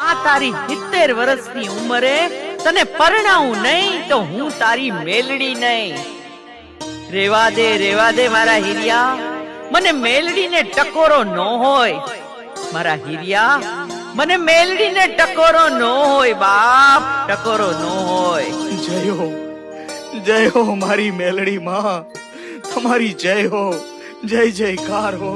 આ તારી 70 વર્ષની ઉંમરે તને પરણાવું નહીં તો હું તારી મેલડી નહીં. રેવા દે મારા હીરિયા, મને મેલડીને ટકોરો ન હોય. મારા હીરિયા, મને મેલડીને ટકોરો ન હોય બાપ, ટકોરો ન હોય. જય હો મારી મેલડી માં, તમારી જય હો, જય જયકાર હો.